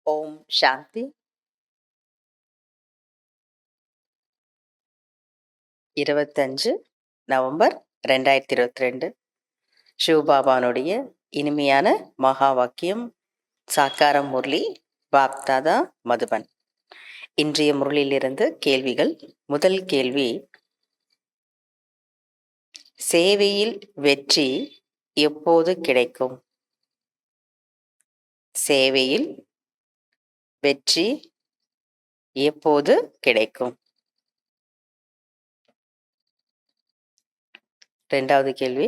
ஓம் சாந்தி. 25 November 2022. சிவபாபானுடைய இனிமையான மகா வாக்கியம். சாக்காரம் முரளி, பாப்தாதா, மதுபன். இன்றைய முரளியிலிருந்து கேள்விகள். முதல் கேள்வி: சேவையில் வெற்றி எப்போது கிடைக்கும்? சேவையில் வெற்றி எப்போது கிடைக்கும்? இரண்டாவது கேள்வி: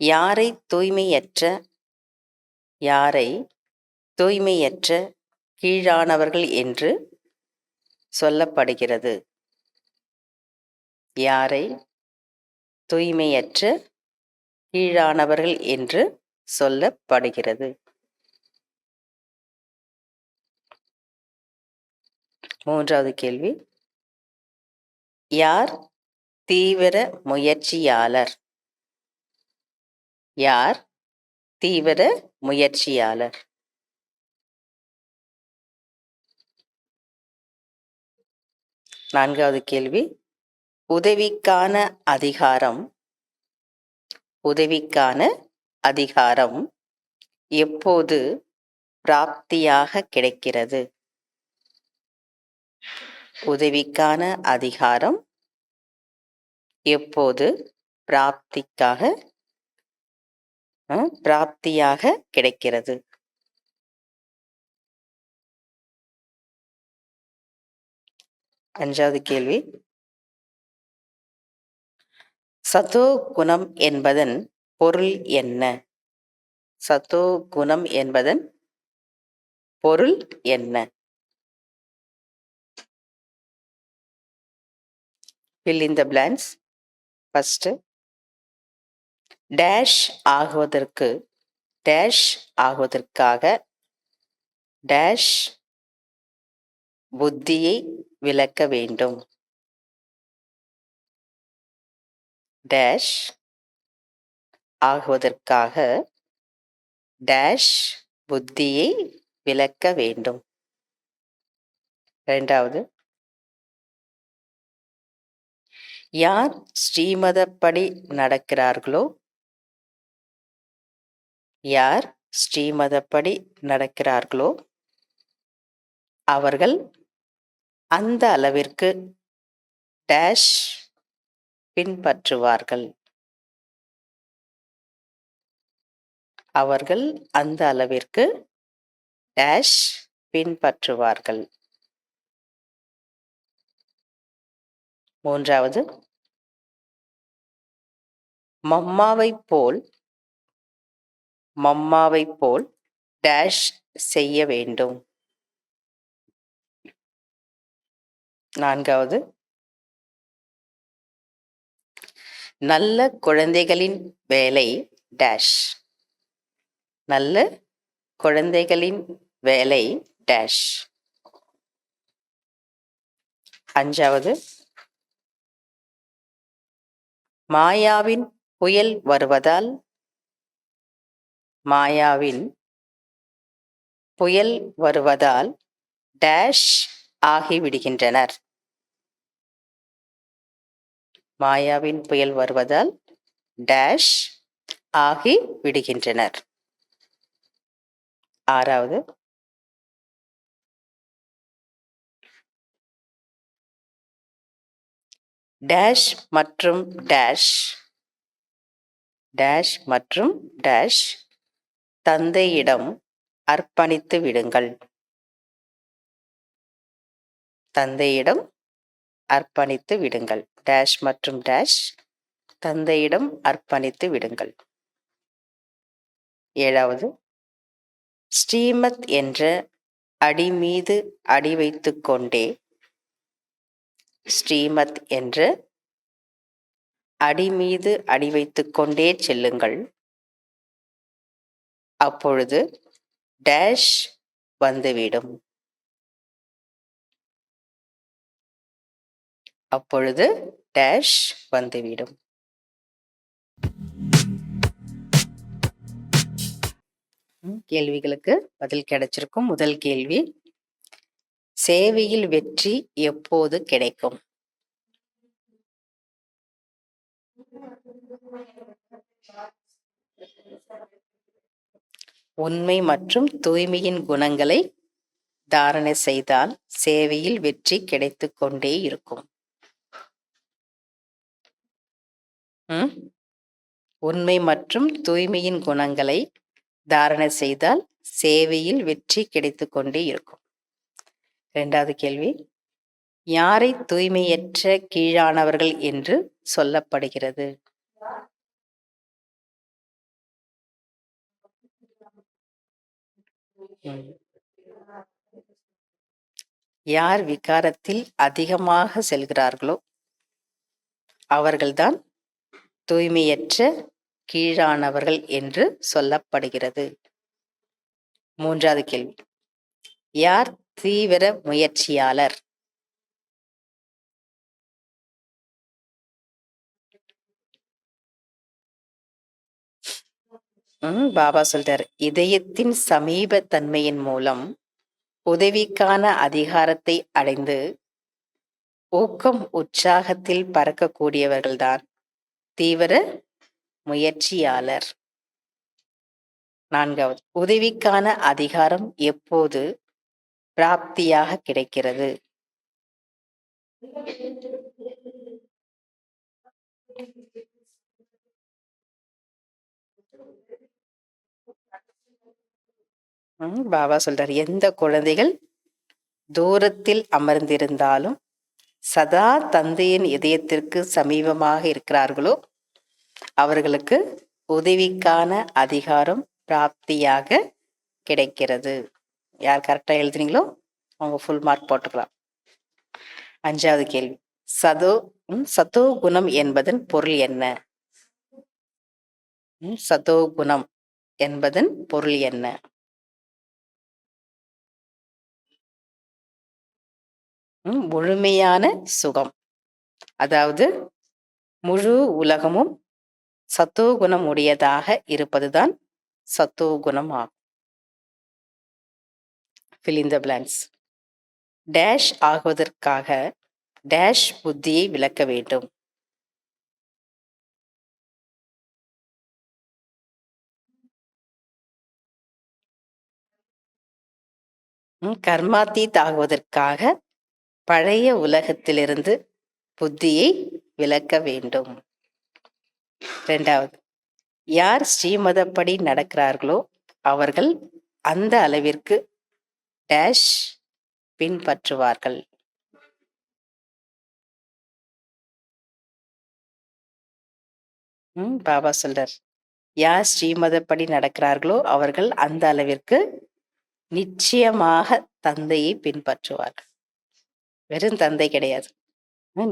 யாரை தூய்மையற்ற கீழானவர்கள் என்று சொல்லப்படுகிறது? யாரை தூய்மையற்ற கீழானவர்கள் என்று சொல்லப்படுகிறது? மூன்றாவது கேள்வி: யார் தீவிர முயற்சியாளர்? யார் தீவிர முயற்சியாளர்? நான்காவது கேள்வி: உதவிக்கான அதிகாரம் எப்போது பிராப்தியாக கிடைக்கிறது? உதவிக்கான அதிகாரம் எப்போது பிராப்தியாக கிடைக்கிறது? அஞ்சாவது கேள்வி: சதோ குணம் என்பதன் பொருள் என்ன? சதோ குணம் என்பதன் பொருள் என்ன? fill in the blanks. First, dash ஆகுவதற்காக டேஷ் புத்தியை விளக்க வேண்டும். டேஷ் ஆகுவதற்காக டேஷ் புத்தியை விளக்க வேண்டும். இரண்டாவது, யார் ஸ்ரீமதப்படி நடக்கிறார்களோ அவர்கள் அந்த அளவிற்கு டேஷ் பின்பற்றுவார்கள். அவர்கள் அந்த அளவிற்கு டேஷ் பின்பற்றுவார்கள். மூன்றாவது, மம்மாவைப் போல் டேஷ் செய்ய வேண்டும். நான்காவது, நல்ல குழந்தைகளின் வேலை டேஷ். நல்ல குழந்தைகளின் வேலை டேஷ். அஞ்சாவது, மாயாவின் புயல் வருவதால் டேஷ் ஆகிவிடுகின்றனர். மாயாவின் புயல் வருவதால் டேஷ் ஆகிவிடுகின்றனர். ஆறாவது, டேஷ் மற்றும் டேஷ் தந்தையிடம் அர்ப்பணித்து விடுங்கள். தந்தையிடம் அர்ப்பணித்து விடுங்கள். டேஷ் மற்றும் டேஷ் தந்தையிடம் அர்ப்பணித்து விடுங்கள். ஏழாவது, ஸ்ரீமத் என்ற அடி மீது அடி வைத்துக்கொண்டே செல்லுங்கள். அப்பொழுது டேஷ் வந்துவிடும். அப்பொழுது டேஷ் வந்துவிடும். கேள்விகளுக்கு பதில் கிடைச்சிருக்கும். முதல் கேள்வி, சேவையில் வெற்றி எப்போது கிடைக்கும்? உண்மை மற்றும் தூய்மையின் குணங்களை தாரணை செய்தால் சேவையில் வெற்றி கிடைத்துக் கொண்டே இருக்கும். உண்மை மற்றும் தூய்மையின் குணங்களை தாரணை செய்தால் சேவையில் வெற்றி கிடைத்துக் கொண்டே இருக்கும். இரண்டாவது கேள்வி, யாரை தூய்மையற்ற கீழானவர்கள் என்று சொல்லப்படுகிறது? யார் விகாரத்தில் அதிகமாக செல்கிறார்களோ அவர்கள்தான் தூய்மையற்ற கீழானவர்கள் என்று சொல்லப்படுகிறது. மூன்றாவது கேள்வி, யார் தீவிர முயற்சியாளர்? பாபா சொல்றார், இதயத்தின் சமீப தன்மையின் மூலம் உதவிக்கான அதிகாரத்தை அடைந்து ஊக்கம் உற்சாகத்தில் பறக்கக்கூடியவர்கள்தான் தீவிர முயற்சியாளர். நான்காவது, உதவிக்கான அதிகாரம் எப்போது பிராப்தியாக கிடைக்கிறது? பாபா சொல்றார், எந்த குழந்தைகள் தூரத்தில் அமர்ந்திருந்தாலும் சதா தந்தையின் இதயத்திற்கு சமீபமாக இருக்கிறார்களோ அவர்களுக்கு உதவிக்கான அதிகாரம் பிராப்தியாக கிடைக்கிறது. யார் கரெக்டா எழுதுனீங்களோ அவங்க ஃபுல் மார்க் போட்டுக்கலாம். அஞ்சாவது கேள்வி, சதோ குணம் என்பதன் பொருள் என்ன? சதோ குணம் என்பதன் பொருள் என்ன? முழுமையான சுகம். அதாவது முழு உலகமும் சத்தோகுணம் உடையதாக இருப்பதுதான் சத்தோகுணம் ஆகும். fill in the blanks. Dash ஆகுவதற்காக டேஷ் புத்தியை விளக்க வேண்டும். கர்மாத்தீத் ஆகுவதற்காக பழைய உலகத்திலிருந்து புத்தியை விளக்க வேண்டும். இரண்டாவது, யார் ஸ்ரீமதப்படி நடக்கிறார்களோ அவர்கள் அந்த அளவிற்கு டேஷ் பின்பற்றுவார்கள். பாபா சொல்றார், யார் ஸ்ரீமதப்படி நடக்கிறார்களோ அவர்கள் அந்த அளவிற்கு நிச்சயமாக தந்தையை பின்பற்றுவார்கள். வெறும் தந்தை கிடையாது,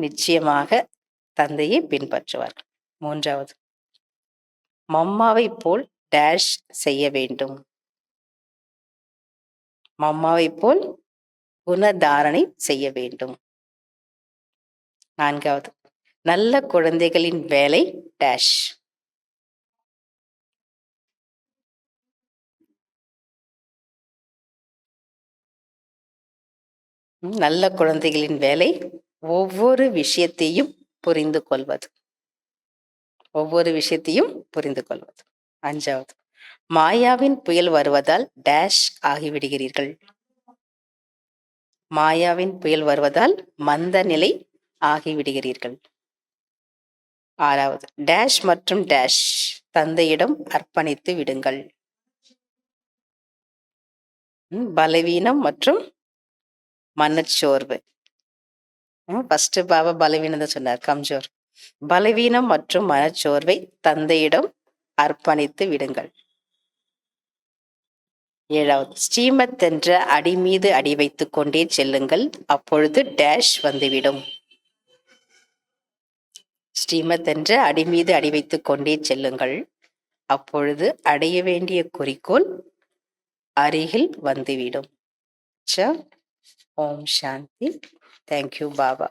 நிச்சயமாக தந்தையை பின்பற்றுவார்கள். மூன்றாவது, மம்மாவை போல் டேஷ் செய்ய வேண்டும். மம்மாவை போல் குணதாரணை செய்ய வேண்டும். நான்காவது, நல்ல குழந்தைகளின் வேலை டேஷ். நல்ல குழந்தைகளின் வேலை ஒவ்வொரு விஷயத்தையும் புரிந்து கொள்வது. ஒவ்வொரு விஷயத்தையும் புரிந்து கொள்வது. அஞ்சாவது, மாயாவின் புயல் வருவதால் டேஷ் ஆகிவிடுகிறீர்கள். மாயாவின் புயல் வருவதால் மந்த நிலை ஆகிவிடுகிறீர்கள். ஆறாவது, டேஷ் மற்றும் டேஷ் தந்தையிடம் அர்ப்பணித்து விடுங்கள். பலவீனம் மற்றும் மனச்சோர்வு. ஃபர்ஸ்ட் பாபா பலவீனம் தான் சொன்னார், கம்ஜோர். பலவீனம் மற்றும் மனச்சோர்வை தந்தையிடம் அர்ப்பணித்து விடுங்கள். ஏழாவது, ஸ்ரீமத் என்ற அடி மீது அடி வைத்துக் கொண்டே செல்லுங்கள், அப்பொழுது டேஷ் வந்துவிடும். ஸ்ரீமத் என்ற அடி மீது அடி வைத்துக் கொண்டே செல்லுங்கள், அப்பொழுது அடைய வேண்டிய குறிக்கோள் அருகில் வந்துவிடும். ஓம் சாந்தி. தேங்க்யூ பாபா.